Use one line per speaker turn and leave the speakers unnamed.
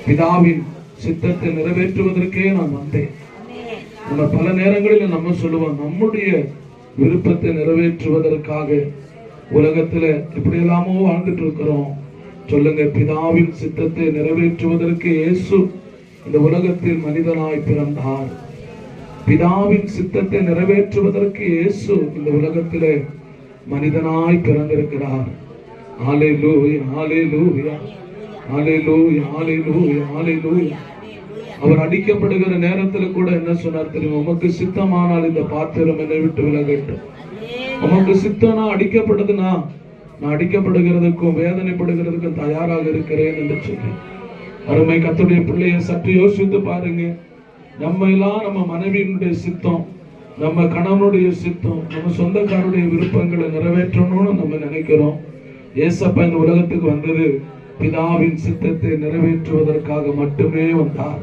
பிதாவின் சித்தத்தை நிறைவேற்றுவதற்கே நான் வந்தேன். நம்ம பல நேரங்களில் நம்ம சொல்லுவோம், நம்முடைய விருப்பத்தை நிறைவேற்றுவதற்காக உலகத்துல இப்படி எல்லாமோ வாழ்ந்துட்டு இருக்கிறோம். சொல்லுங்க, பிதாவின் சித்தத்தை நிறைவேற்றுவதற்கு இயேசு இந்த உலகத்தில் மனிதனாய் பிறந்தார். பிதாவின் சித்தத்தை நிறைவேற்றுவதற்கு இயேசு இந்த உலகத்திலே மனிதனாய் பிறந்திருக்கிறார். ஹல்லேலூயா, ஹல்லேலூயா, ஹல்லேலூயா, ஹல்லேலூயா, ஹல்லேலூயா. அவர் அடிக்கப்படுகிற நேரத்தில் கூட என்ன சொன்னார் தெரியுமா? உமக்கு சித்தமானால் இந்த பாத்திரம் என்னை விட்டு விலகட்டும். உமக்கு சித்தம்னா அடிக்கப்படுதுன்னா நான் அடிக்கப்படுகிறதுக்கும் வேதனைப்படுகிறதுக்கும் தயாராக இருக்கிறேன் என்று சொல்லி. அருமை கர்த்தருடைய பிள்ளையை சற்று யோசித்து பாருங்க. நம்ம எல்லாம் நம்ம மனைவியினுடைய சித்தம், நம்ம கணவனுடைய சித்தம், நம்ம சொந்தக்காரருடைய விருப்பங்களை நிறைவேற்றணும்னு நம்ம நினைக்கிறோம். ஏசப்பா இந்த உலகத்துக்கு வந்தது பிதாவின் சித்தத்தை நிறைவேற்றுவதற்காக மட்டுமே வந்தார்.